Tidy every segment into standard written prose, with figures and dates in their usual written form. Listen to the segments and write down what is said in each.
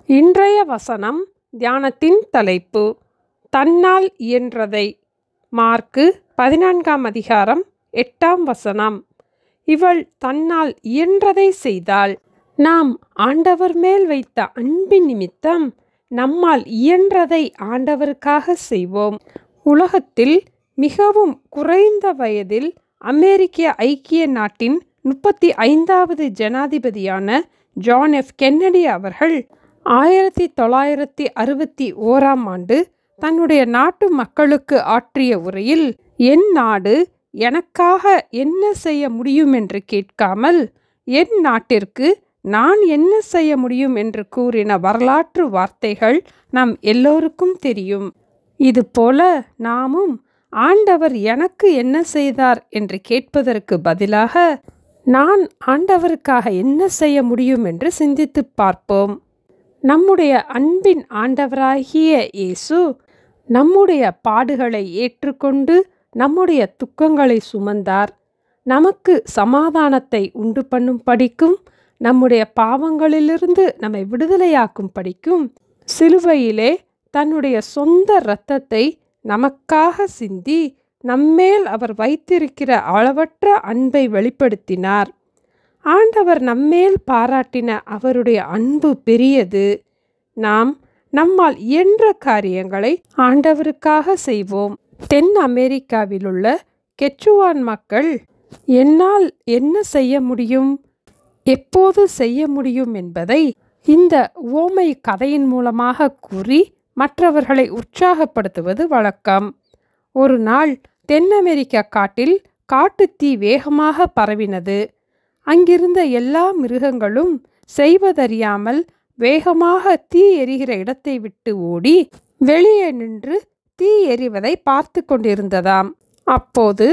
இன்றைய வசனம் தியானத்தின் தலைப்பு தன்னால் இயன்றதை. மார்க்கு 14ஆம் அதிகாரம் 8ஆம் வசனம். இவள் தன்னால் இயன்றதை செய்தாள். நாம் ஆண்டவர் மேல் வைத்த அன்பின் நிமித்தம் நம்மால் இயன்றதை ஆண்டவருக்காக செய்வோம். உலகத்தில் மிகவும் குறைந்த வயதில் அமெரிக்க ஐக்கிய நாட்டின் 35வது ஜனாதிபதியான ஜான் எஃப் கென்னடி அவர்கள் 1961ஆம் ஆண்டு தன்னுடைய நாட்டு மக்களுக்கு ஆற்றிய உரையில், என் நாடு எனக்காக என்ன செய்ய முடியும் என்று கேட்காமல் என் நாட்டிற்கு நான் என்ன செய்ய முடியும் என்று கூறின வரலாற்று வார்த்தைகள் நம் எல்லோருக்கும் தெரியும். இதுபோல நாமும் ஆண்டவர் எனக்கு என்ன செய்தார் என்று கேட்பதற்கு பதிலாக நான் ஆண்டவருக்காக என்ன செய்ய முடியும் என்று சிந்தித்து பார்ப்போம். நம்முடைய அன்பின் ஆண்டவராகிய இயேசு நம்முடைய பாடுகளை ஏற்றுக்கொண்டு நம்முடைய துக்கங்களை சுமந்தார். நமக்கு சமாதானத்தை உண்டு பண்ணும் படிக்கும், நம்முடைய பாவங்களிலிருந்து நம்மை விடுதலையாக்கும் படிக்கும் சிலுவையிலே தன்னுடைய சொந்த இரத்தத்தை நமக்காக சிந்தி நம்மேல் அவர் வைத்திருக்கிற அளவற்ற அன்பை வெளிப்படுத்தினார். ஆண்டவர் நம்மேல் பாராட்டின அவருடைய அன்பு பெரியது. நாம் நம்மால் இயன்ற காரியங்களை ஆண்டவருக்காக செய்வோம். தென் அமெரிக்காவில் உள்ள கெச்சுவான் மக்கள் என்னால் என்ன செய்ய முடியும், எப்போது செய்ய முடியும் என்பதை இந்த உவமை கதையின் மூலமாக கூறி மற்றவர்களை உற்சாகப்படுத்துவது வழக்கம். ஒரு நாள் தென் அமெரிக்கா காட்டில் காட்டுத்தீ வேகமாக பரவினது. அங்கிருந்த எல்லா மிருகங்களும் செய்வதறியாமல் வேகமாக தீ எரிகிற இடத்தை விட்டு ஓடி வெளியே நின்று தீ எரிவதை பார்த்து கொண்டிருந்ததாம். அப்போது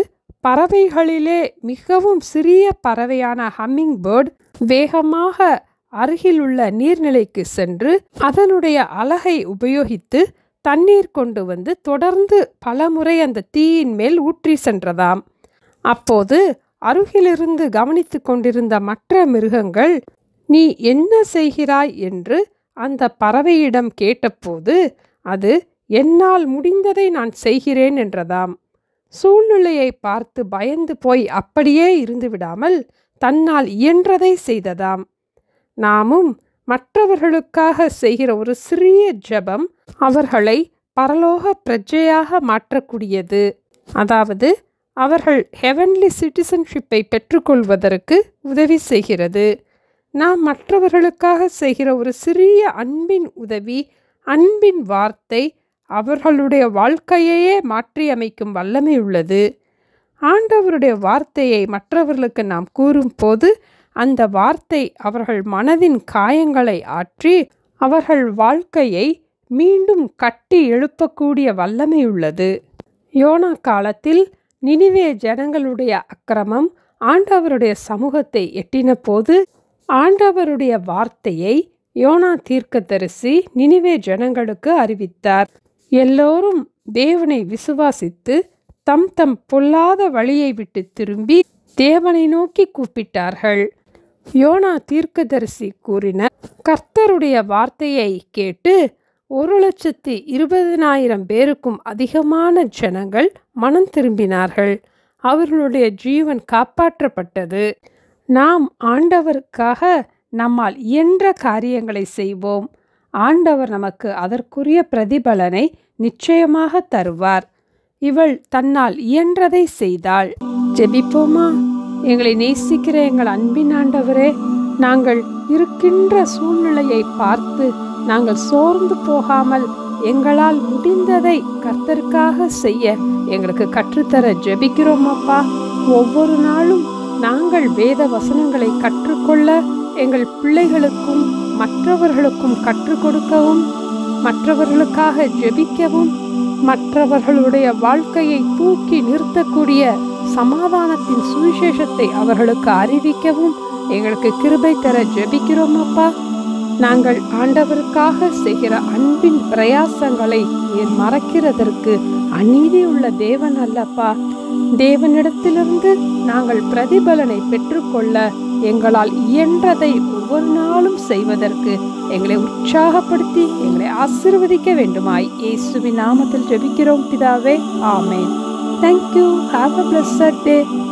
பறவைகளிலே மிகவும் சிறிய பறவையான ஹம்மிங் பேர்ட் வேகமாக அருகிலுள்ள நீர்நிலைக்கு சென்று அதனுடைய அலகை உபயோகித்து தண்ணீர் கொண்டு வந்து தொடர்ந்து பலமுறை அந்த தீயின் மேல் ஊற்றி சென்றதாம். அப்போது அருகிலிருந்து கவனித்து கொண்டிருந்த மற்ற மிருகங்கள், நீ என்ன செய்கிறாய் என்று அந்த பறவையிடம் கேட்டபோது அது, என்னால் முடிந்ததை நான் செய்கிறேன் என்றதாம். சூழ்நிலையை பார்த்து பயந்து போய் அப்படியே இருந்து விடாமல் தன்னால் இயன்றதை செய்ததாம். நாமும் மற்றவர்களுக்காக செய்கிற ஒரு சிறிய ஜெபம் அவர்களை பரலோக பிரஜையாக மாற்றக்கூடியது. அதாவது அவர்கள் ஹெவன்லி சிட்டிசன்ஷிப்பை பெற்றுக்கொள்வதற்கு உதவி செய்கிறது. நாம் மற்றவர்களுக்காக செய்கிற ஒரு சிறிய அன்பின் உதவி, அன்பின் வார்த்தை அவர்களுடைய வாழ்க்கையையே மாற்றியமைக்கும் வல்லமை உள்ளது. ஆண்டவருடைய வார்த்தையை மற்றவர்களுக்கு நாம் கூறும்போது அந்த வார்த்தை அவர்கள் மனதின் காயங்களை ஆற்றி அவர்கள் வாழ்க்கையை மீண்டும் கட்டி எழுப்பக்கூடிய வல்லமை உள்ளது. யோனா காலத்தில் நினிவே ஜனங்களுடைய அக்கிரமம் ஆண்டவருடைய சமூகத்தை எட்டின போது ஆண்டவருடைய வார்த்தையை யோனா தீர்க்கதரிசி நினிவே ஜனங்களுக்கு அறிவித்தார். எல்லோரும் தேவனை விசுவாசித்து தம் தம் பொல்லாத வழியை விட்டு திரும்பி தேவனை நோக்கி கூப்பிட்டார்கள். யோனா தீர்க்கதரிசி கூறின கர்த்தருடைய வார்த்தையை கேட்டு 1,20,000 பேருக்கும் அதிகமான ஜனங்கள் மனம் திரும்பினார்கள். அவர்களுடைய ஜீவன் காப்பாற்றப்பட்டது. நாம் ஆண்டவருக்காக நம்மால் இயன்ற காரியங்களை செய்வோம். ஆண்டவர் நமக்கு அதற்குரிய பிரதிபலனை நிச்சயமாக தருவார். இவள் தன்னால் இயன்றதை செய்தாள். ஜெபிப்போமா? எங்களை நேசிக்கிற எங்கள் அன்பின் ஆண்டவரே, நாங்கள் இருக்கின்ற சூழ்நிலையை பார்த்து நாங்கள் சோர்ந்து போகாமல் எங்களால் முடிந்ததை கர்த்தருக்காக செய்ய எங்களுக்கு கற்றுத்தர ஜெபிக்கிறோம் அப்பா. ஒவ்வொரு நாளும் நாங்கள் வேத வசனங்களை கற்றுக்கொள்ள எங்கள் பிள்ளைகளுக்கும் மற்றவர்களுக்கும் கற்றுக் கொடுக்கவும், மற்றவர்களுக்காக ஜெபிக்கவும், மற்றவர்களுடைய வாழ்க்கையை தூக்கி நிறுத்தக்கூடிய சமாதானத்தின் சுவிசேஷத்தை அவர்களுக்கு அறிவிக்கவும் எங்களுக்கு கிருபை தர ஜெபிக்கிறோம் அப்பா. நாங்கள் ஆண்டவருக்காக செய்கிற அன்பின் பிரயாசங்களை நீர் மறக்கிறதற்கு அநீதி உள்ள தேவன் அல்லப்பா. தேவனிடத்திலிருந்து நாங்கள் பிரதிபலனை பெற்றுக்கொள்ள எங்களால் இயன்றதை ஒவ்வொரு நாளும் செய்வதற்கு எங்களை உற்சாகப்படுத்தி எங்களை ஆசீர்வதிக்க வேண்டுமாய் இயேசுவின் நாமத்தில் ஜெபிக்கிறோம் பிதாவே. ஆமென். Thank you. Have a blessed day.